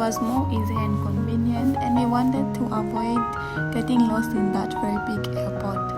was more easy and convenient, and we wanted to avoid getting lost in that very big airport.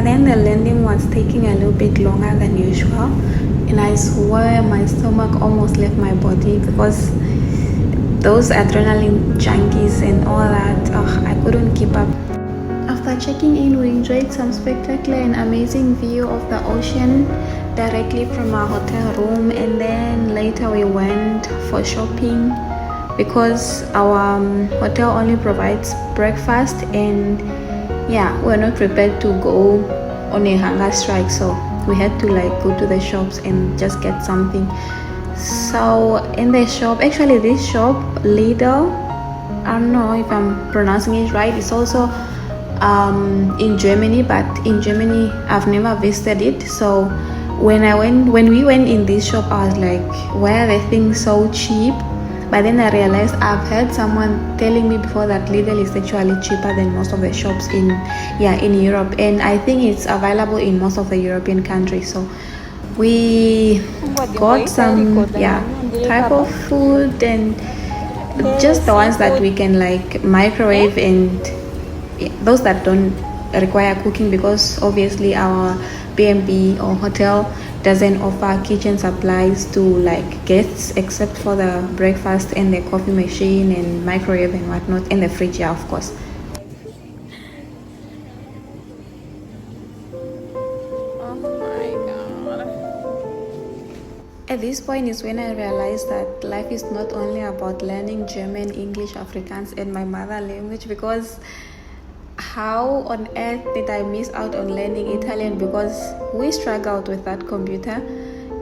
Then the landing was taking a little bit longer than usual, and I swear my stomach almost left my body because those adrenaline junkies and all that, I couldn't keep up. After checking in, we enjoyed some spectacular and amazing view of the ocean directly from our hotel room, and then later we went for shopping because our hotel only provides breakfast, and we're not prepared to go on a hunger strike, so we had to go to the shops and just get something. So in the shop, actually this shop, Lidl, I don't know if I'm pronouncing it right, it's also in Germany, but in Germany I've never visited it. So when we went in this shop, I was like, why are the things so cheap? But then I realized I've heard someone telling me before that Lidl is actually cheaper than most of the shops in Europe, and I think it's available in most of the European countries. So we got some type of food, and just the ones that we can microwave, and those that don't require cooking, because obviously our B&B or hotel doesn't offer kitchen supplies to guests except for the breakfast and the coffee machine and microwave and whatnot, and the fridge, of course. Oh my god. At this point is when I realized that life is not only about learning German, English, Afrikaans and my mother language, because how on earth did I miss out on learning Italian? Because we struggled with that computer,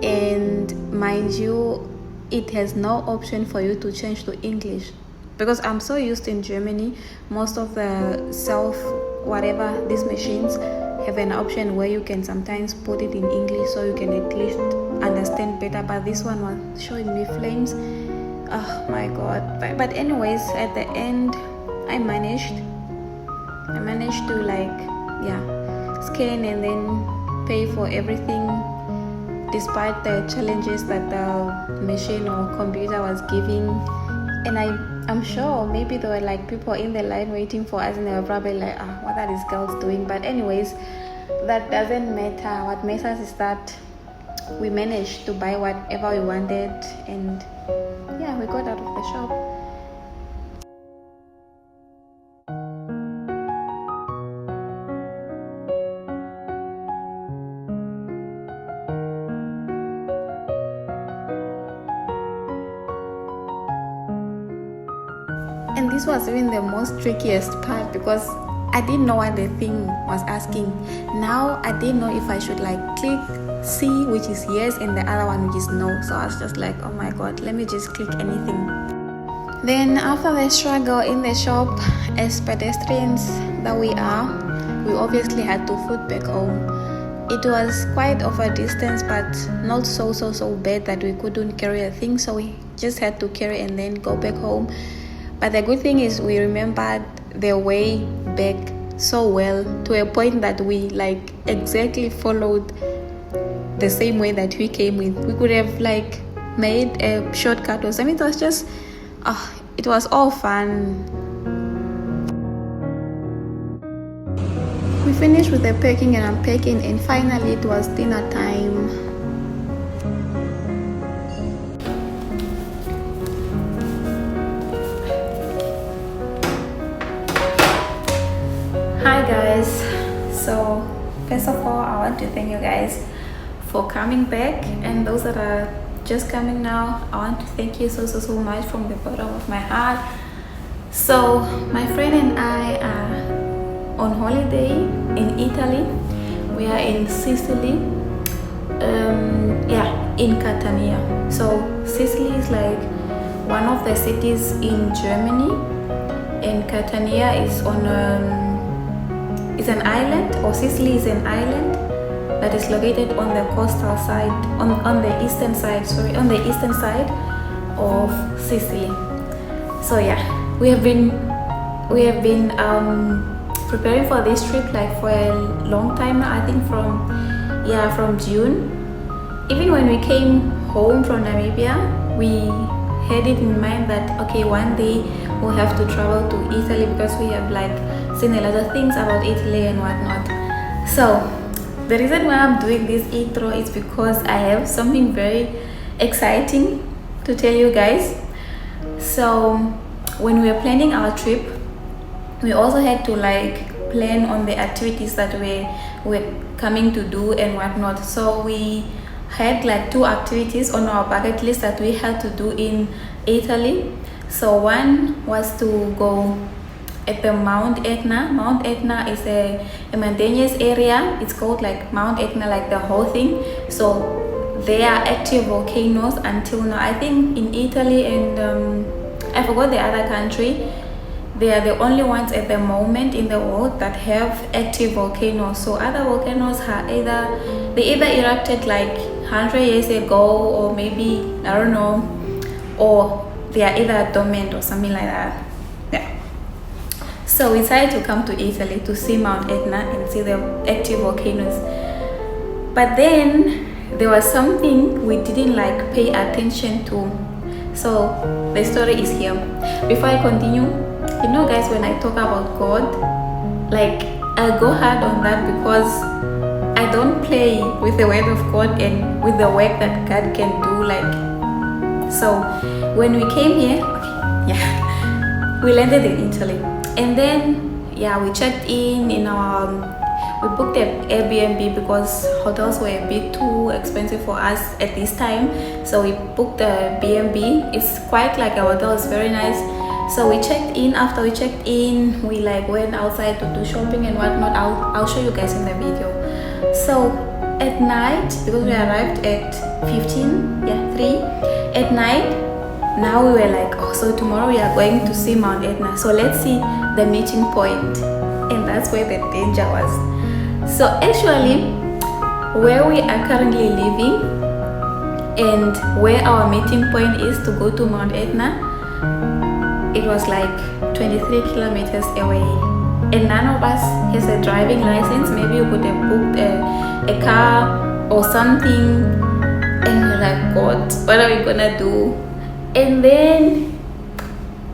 and mind you, it has no option for you to change to English, because I'm so used in Germany, most of the these machines have an option where you can sometimes put it in English so you can at least understand better, but this one was showing me flames. Oh my god. But anyways, at the end I managed to scan and then pay for everything, despite the challenges that the machine or computer was giving. And I'm sure maybe there were people in the line waiting for us, and they were probably what are these girls doing? But anyways, that doesn't matter. What matters is that we managed to buy whatever we wanted, and we got out of the shop. And this was even the most trickiest part, because I didn't know what the thing was asking. Now I didn't know if I should click C, which is yes, and the other one which is no. So I was just like, oh my god, let me just click anything. Then after the struggle in the shop, as pedestrians that we are, we obviously had to foot back home. It was quite of a distance, but not so bad that we couldn't carry a thing, so we just had to carry and then go back home. But the good thing is we remembered the way back so well, to a point that we like exactly followed the same way that we came with. We could have like made a shortcut or something. It was just it was all fun. We finished with the packing and unpacking, and finally it was dinner time. Hi guys, so first of all I want to thank you guys for coming back, and those that are just coming now, I want to thank you so much from the bottom of my heart. So my friend and I are on holiday in Italy. We are in Sicily, in Catania. So Sicily is like one of the cities in Germany, and Catania is on is an island, or Sicily is an island that is located on the coastal side, on the eastern side of Sicily. So yeah, we have been preparing for this trip like for a long time now. I think from June. Even when we came home from Namibia, we had it in mind that okay, one day we'll have to travel to Italy, because we have like seen a lot of things about Italy and whatnot. So the reason why I'm doing this intro is because I have something very exciting to tell you guys. So when we were planning our trip, we also had to like plan on the activities that we're coming to do and whatnot. So we had like 2 activities on our bucket list that we had to do in Italy. So one was to go at the Mount Etna. Mount Etna is a mountainous area. It's called like Mount Etna, like the whole thing. So there are active volcanoes until now. I think in Italy and I forgot the other country, they are the only ones at the moment in the world that have active volcanoes. So other volcanoes are either erupted like 100 years ago, or maybe, I don't know, or they are either dormant or something like that. Yeah. So we decided to come to Italy to see Mount Etna and see the active volcanoes. But then there was something we didn't like pay attention to. So the story is here. Before I continue, you know guys, when I talk about God, like I go hard on that because I don't play with the word of God and with the work that God can do. Like, so when we came here, we landed in Italy, and then we checked in our, we booked an Airbnb because hotels were a bit too expensive for us at this time. So we booked a B&B. It's quite like a hotel, it's very nice. So we checked in. After we checked in, we like went outside to do shopping and whatnot. I'll show you guys in the video. So at night, because we arrived at 3 at night, now we were like, oh, so tomorrow we are going to see Mount Etna, so let's see the meeting point. And that's where the danger was. So actually, where we are currently living and where our meeting point is to go to Mount Etna, it was like 23 kilometers away, and none of us has a driving license. Maybe you could have booked a car or something, and we're like, God, what are we gonna do? And then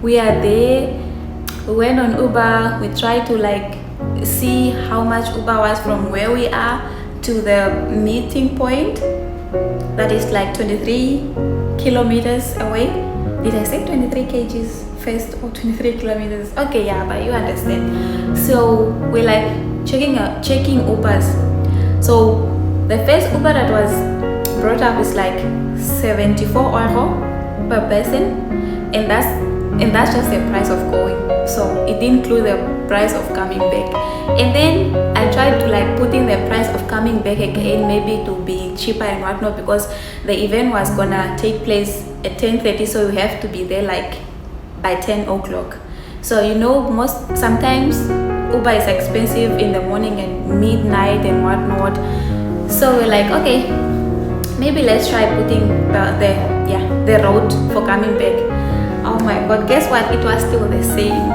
we are there. We went on Uber. We tried to like see how much Uber was from where we are to the meeting point, that is like 23 kilometers away. Did I say 23 kgs first or 23 kilometers? Okay, yeah, but you understand. So we're like checking Ubers. So the first Uber that was brought up is like 74 euro per person, and that's just the price of going. So it didn't include the price of coming back. And then I tried to like put in the price of coming back again, maybe to be cheaper and whatnot, because the event was gonna take place at 10:30, so we have to be there like by 10 o'clock. So you know, sometimes Uber is expensive in the morning and midnight and whatnot. So we're like, okay, maybe let's try putting the road for coming back. Oh my god, guess what? It was still the same.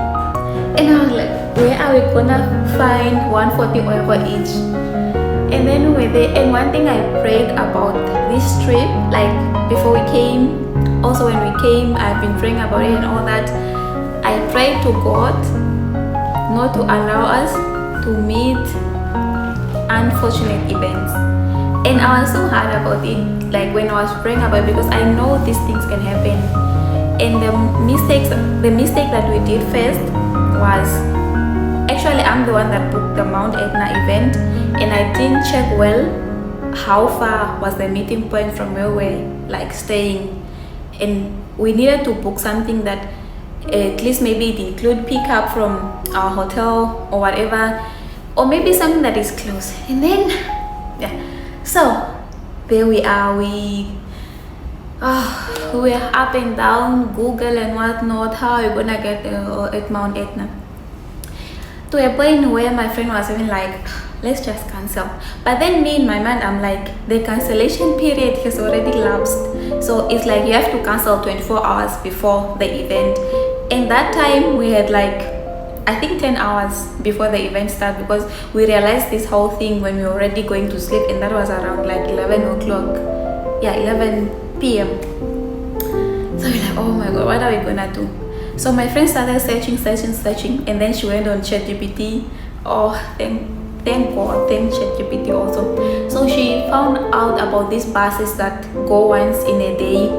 And I was like, where are we gonna find 140 euro each? And then we were there, and one thing I prayed about this trip, like before we came, also when we came, I've been praying about it and all that. I prayed to God not to allow us to meet unfortunate events. And I was so hard about it, like when I was praying about it, because I know these things can happen. And the mistake that we did first was, actually I'm the one that booked the Mount Etna event, and I didn't check well how far was the meeting point from where we're like staying. And we needed to book something that at least maybe it include pickup from our hotel or whatever, or maybe something that is close. And then so there we are, we were up and down Google and whatnot, how are you gonna get at Mount Etna, to a point where my friend was even like, let's just cancel. But then me in my mind, I'm like, the cancellation period has already lapsed, so it's like you have to cancel 24 hours before the event. And that time we had like, I think 10 hours before the event started, because we realized this whole thing when we were already going to sleep, and that was around like 11 p.m. So we're like, oh my god, what are we gonna do? So my friend started searching, and then she went on ChatGPT. Oh, thank God, thank ChatGPT also. So she found out about these buses that go once in a day,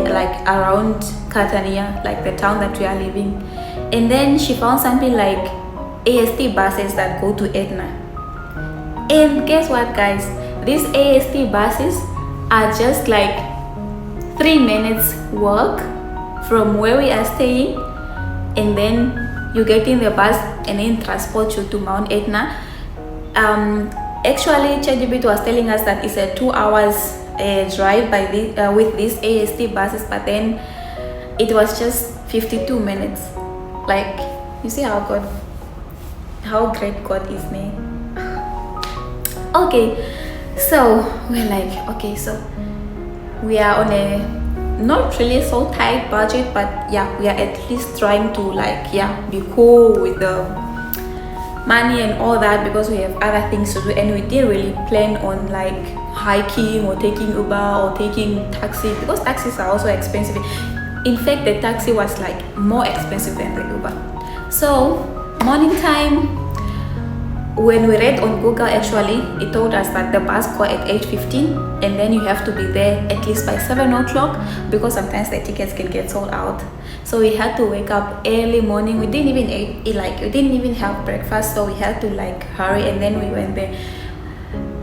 like around Catania, like the town that we are living. And then she found something like AST buses that go to Etna. And guess what, guys? These AST buses are just like 3 minutes walk from where we are staying, and then you get in the bus and then transport you to Mount Etna. Actually, ChatGPT was telling us that it's a 2 hours drive by with these AST buses, but then it was just 52 minutes. Like, you see how great God is, man. Okay, so we're like, okay, so we are on a not really so tight budget, but yeah, we are at least trying to like be cool with the money and all that, because we have other things to do, and we didn't really plan on like hiking or taking Uber or taking taxi, because taxis are also expensive. In fact, the taxi was like more expensive than the Uber. So morning time, when we read on Google, actually it told us that the bus go at 8:15, and then you have to be there at least by 7 o'clock, because sometimes the tickets can get sold out. So we had to wake up early morning. We didn't even have breakfast, so we had to like hurry, and then we went there.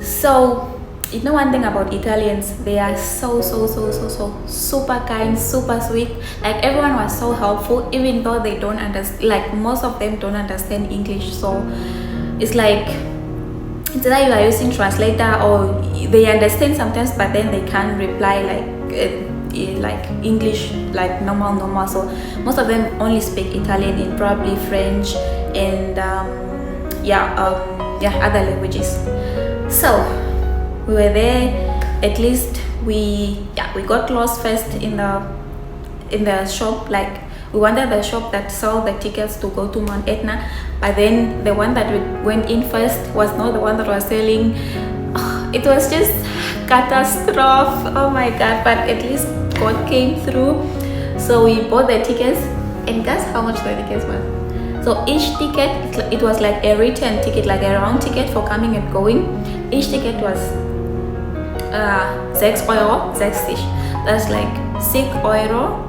So you know one thing about Italians, they are so super kind, super sweet. Like everyone was so helpful, even though they don't understand, like most of them don't understand English. So it's like, it's either you are using translator, or they understand sometimes, but then they can't reply like English like normal. So most of them only speak Italian and probably French and other languages. So we were there. At least we got lost first in the shop. Like we wanted the shop that sold the tickets to go to Mount Etna, but then the one that we went in first was not the one that was selling. It was just catastrophe. Oh my god, but at least God came through. So we bought the tickets, and guess how much the tickets were? So each ticket, it was like a return ticket, like a round ticket for coming and going. Each ticket was 6 euro, 60. That's like 6 euro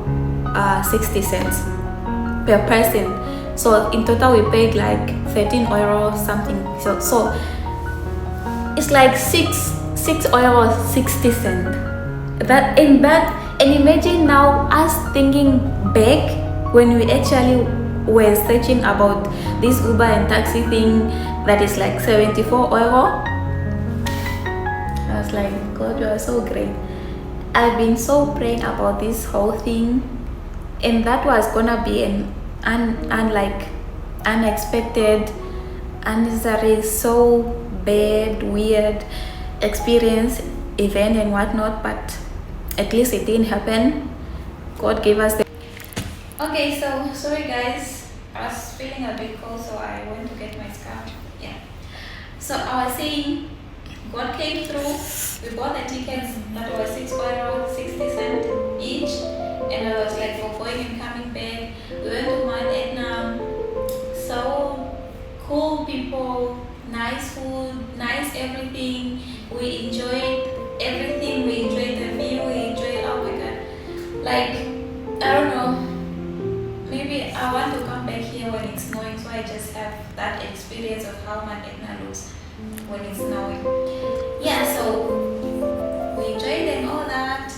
60 cents per person. So in total we paid like 13 euro something. So it's like 6 euro 60 cents. And imagine now us thinking back when we actually were searching about this Uber and taxi thing that is like 74 euro. I was like, God, you are so great. I've been so praying about this whole thing, and that was gonna be an unexpected, unnecessary, so bad, weird experience, event, and whatnot, but at least it didn't happen. God gave us the. Okay, so sorry guys, I was feeling a bit cold, so I went to get my scarf. Yeah. So I was saying, God came through. We bought the tickets that was 6 €60 each, and I was like for going and coming back. We went to Mount Etna. So cool people, nice food, nice everything. We enjoyed everything. We enjoyed the view. We enjoyed. Oh my god! Like I don't know. Maybe I want to come back here when it's snowing, so I just have that experience of how Mount Etna looks when it's snowing. Yeah, so we enjoyed and all that.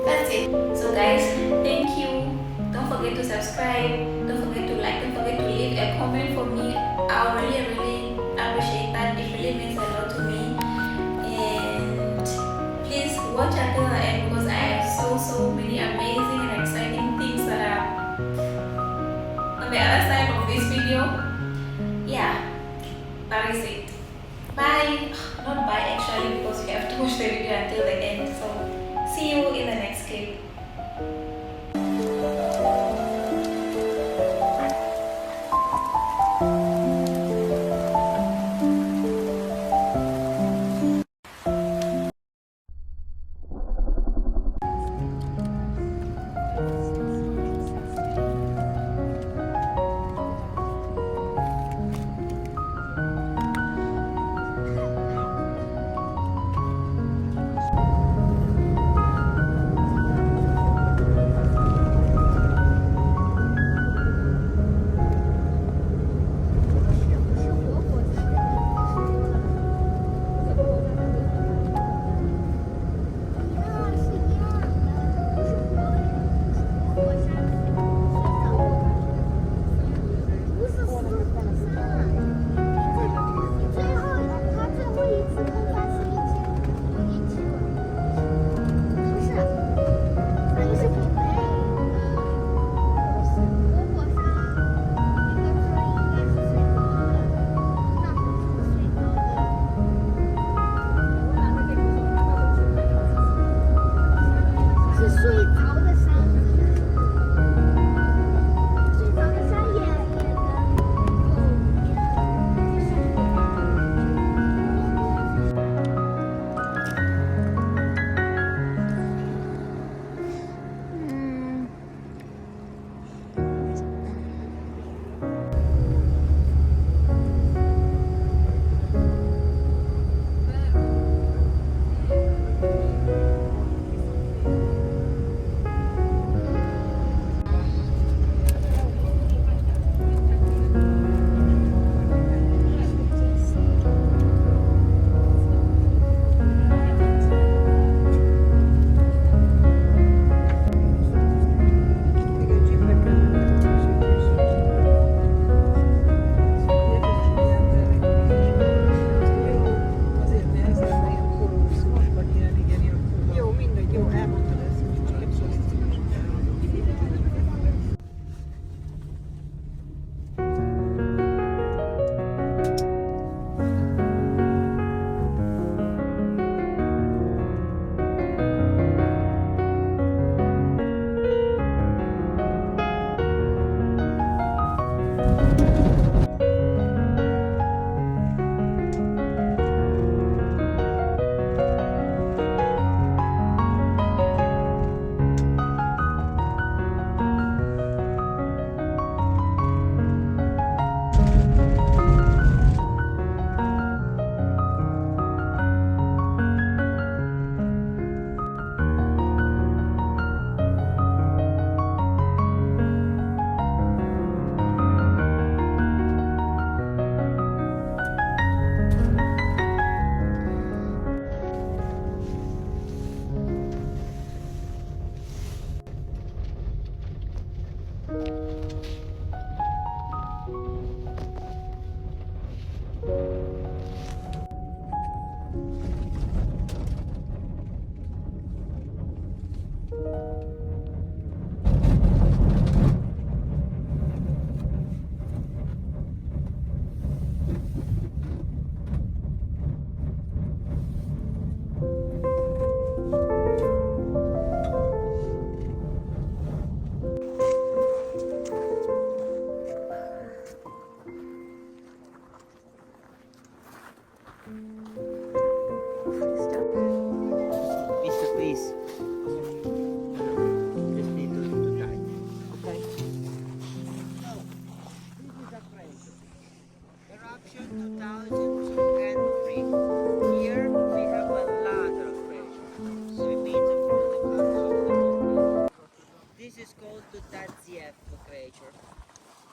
That's it. So guys, thank you. Don't forget to subscribe. Don't forget to like. Don't forget to leave a comment for me. I really, really appreciate that. It really means a lot to me. And please watch until the end because I have so many amazing and exciting things that are on the other side of this video. Yeah, that is it. Bye. Not bye actually because you have to watch the video until the end. So see you in the next clip.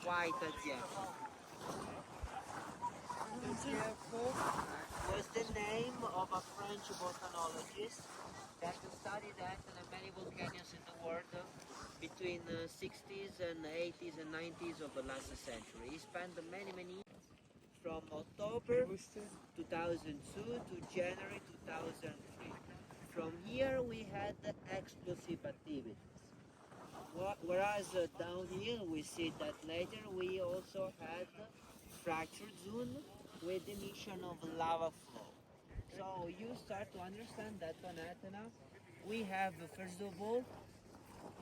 white at the end. This was the name of a French botanologist that studied Etna and many volcanoes in the world between the 60s and 80s and 90s of the last century. He spent many years from October 2002 to January 2003. From here we had explosive activities. Whereas down here we see that later we also had fractured zone with emission of lava flow. So you start to understand that on Etna we have first of all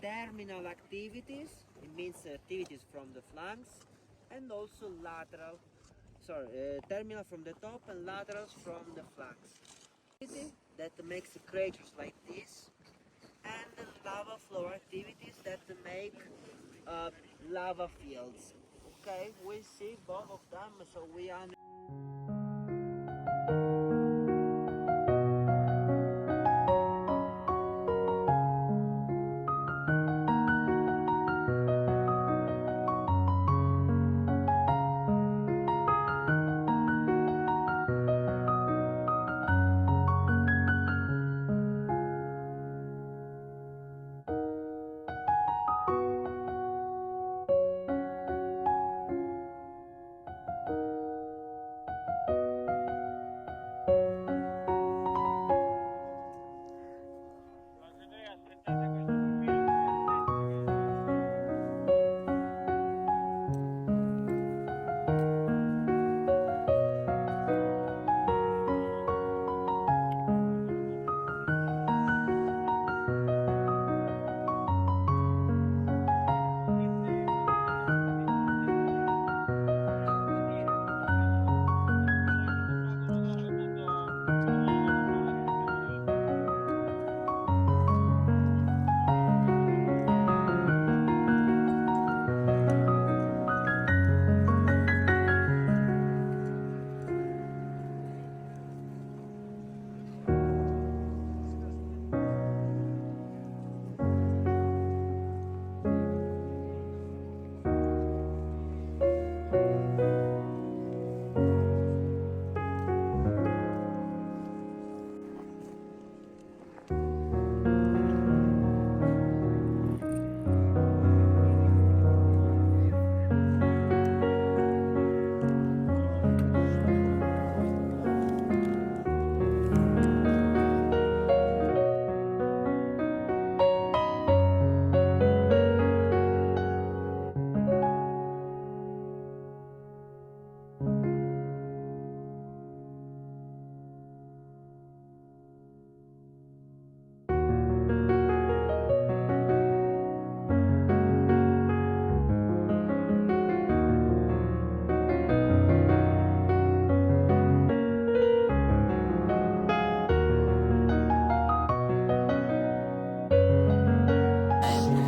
terminal activities, it means activities from the flanks, and also lateral, terminal from the top and laterals from the flanks. That makes craters like this, and lava flow activities that make lava fields. Okay, we see both of them, so we understand.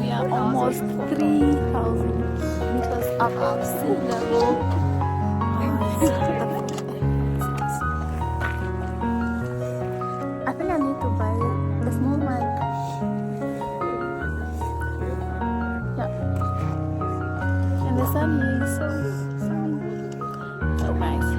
We are almost 3,000 meters above sea level. I think I need to buy the small mic. Yeah. And the sun here is so sunny. So nice.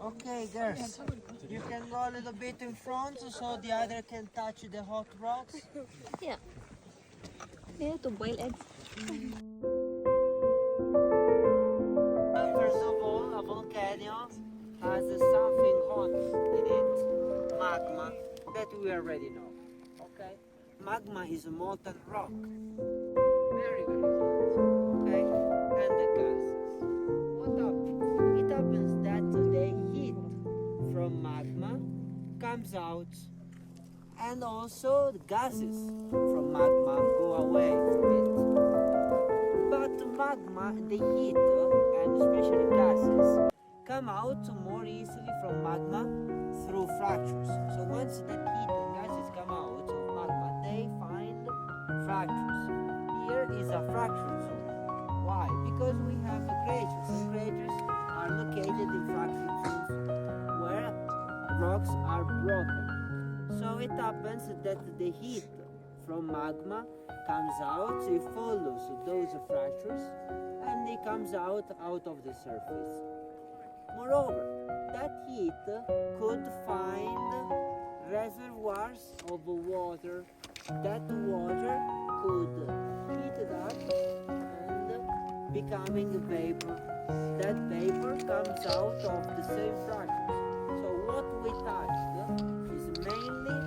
Okay, girls, you can go a little bit in front so the other can touch the hot rocks. Yeah. Yeah, to boil eggs. First of all, a volcano has something hot in it, magma, that we already know. Okay, magma is a molten rock, very hot. Okay, and the gases. What happens? It happens that the heat from magma comes out, and also the gases from magma go away from it. magma, the heat, and especially gases, come out more easily from magma through fractures. So once that heat and gases come out of magma, they find fractures. Here is a fracture zone. Why? Because we have craters, and craters are located in fracture zones where rocks are broken. So it happens that the heat from magma comes out, it follows those fractures, and it comes out of the surface. Moreover, that heat could find reservoirs of water. That water could heat it up and becoming vapor. That vapor comes out of the same fractures. So what we touched is mainly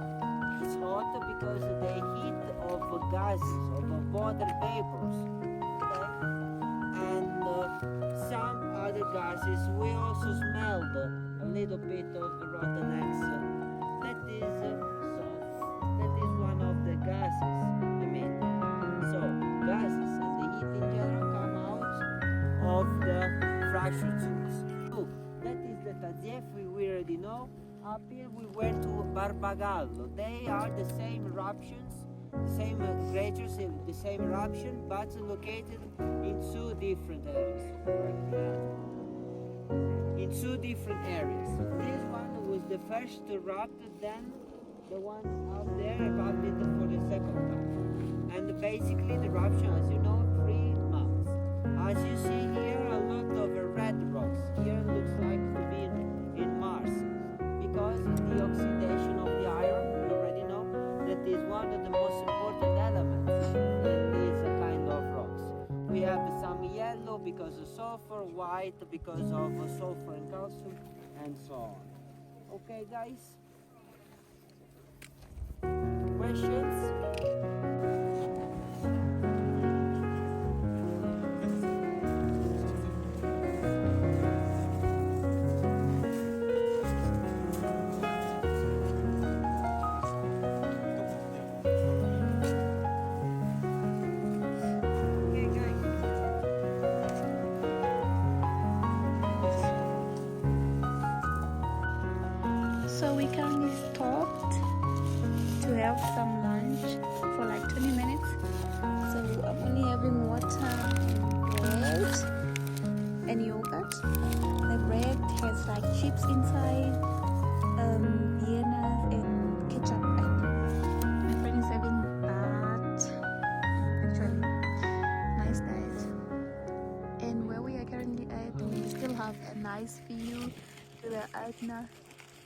it's hot because the heat of gases, of water vapors, okay? And some other gases. We also smelled a little bit of rotten eggs. That is one of the gases. I mean, so gases and the heat in general come out of the fracture zones. So that is the Tazzefri we already know. Up here we went to Barbagallo. They are the same eruptions, the same craters, the same eruption, but located in two different areas. In two different areas. This one was the first to erupt, then the one out there erupted for the second time. And basically the eruption, as you know, 3 months. As you see here, a lot of red rocks. Here looks like to be in Mars, because the oxidation of the iron, you already know, that is one of the most important elements in these kind of rocks. We have some yellow because of sulfur, white because of sulfur and calcium, and so on. Okay, guys? Questions? So we currently stopped to have some lunch for like 20 minutes. So I'm only having water and bread and yogurt. The bread has like chips inside, Vienna and ketchup. I think my friend is having that. Actually, nice diet. And where we are currently at, we still have a nice view to the Etna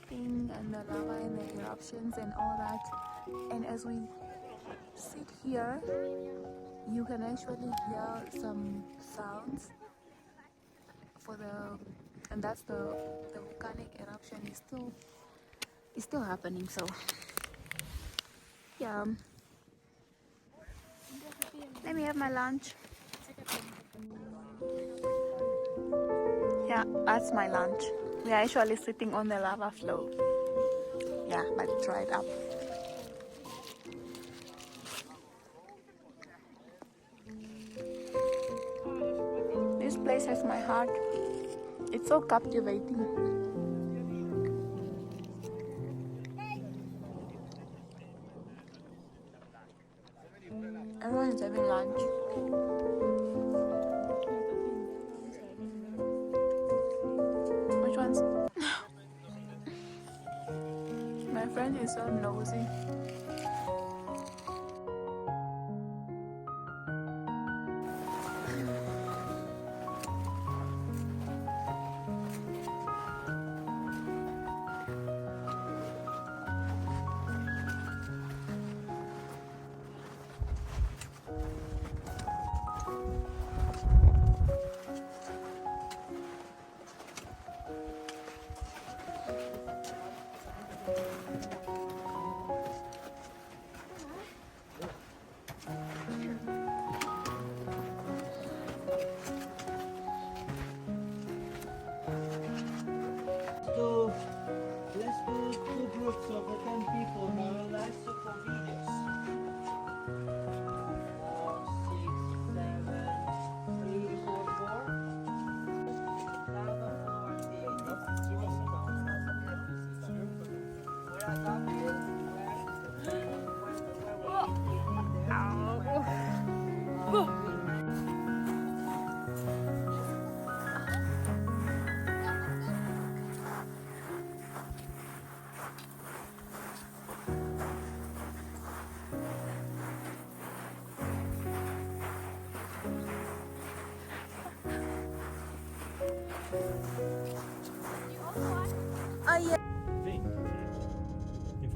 thing and the lava and the eruptions and all that. And as we sit here, you can actually hear some sounds for the, and that's the volcanic eruption is still happening. So yeah, let me have my lunch. Yeah, that's my lunch. We are actually sitting on the lava flow. Yeah, but it's right up. This place has my heart. It's so captivating. Everyone is having lunch. Which ones? My friend is so nosy.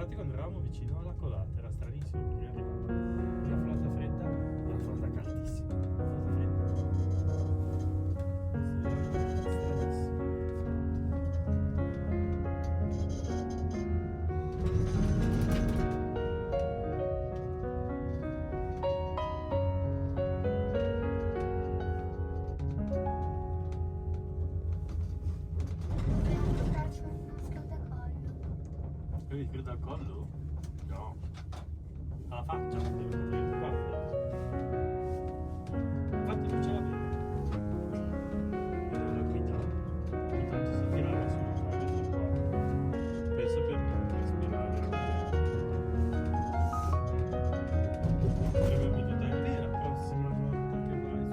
infatti quando eravamo vicino alla colata era stranissimo perché arrivava la flotta fredda e la flotta caldissima. La flotta fredda. Stranissimo. Devi chiudere al collo? No. Alla faccia, devi coprire il collo. Infatti non ce l'avevo. Ero da guidare. Ogni tanto si tirava su una vez qua. Penso per non respirare. Avremmo potuto dire la prossima volta che vai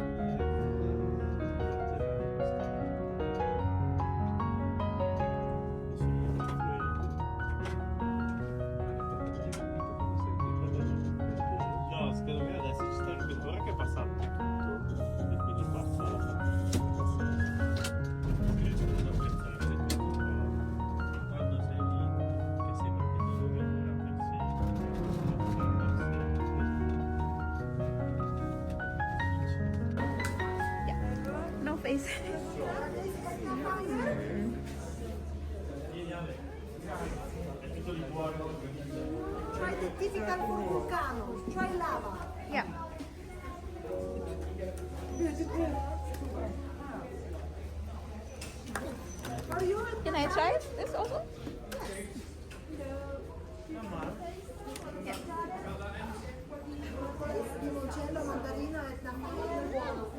no, secondo me adesso ci sta il ora che è passato tutto e quindi passa la fatica. Credo da pensare che quando sei lì, che sei in dove ancora pensi No face. vieni Ale, è tutto di buono. Cioè identifica il vulcano, cioè lava. Yeah. Are you Can I try this also? limoncello, mandarino e tamarindo buono.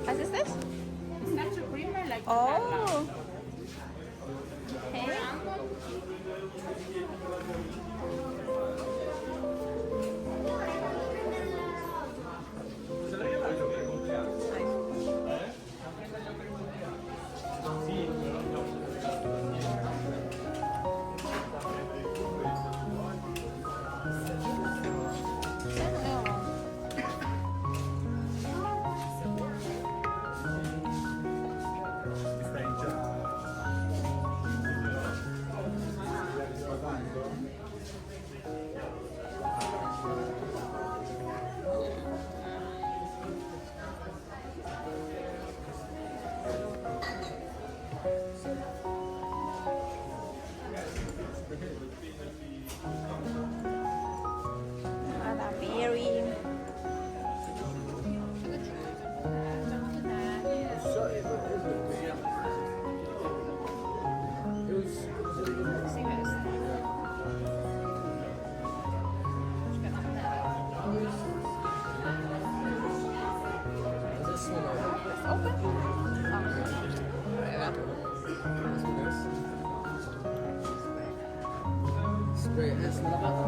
What is this? Pistachio creamer like Oh. Okay. Sì, Ada berry. Let's open. Spray es lavato.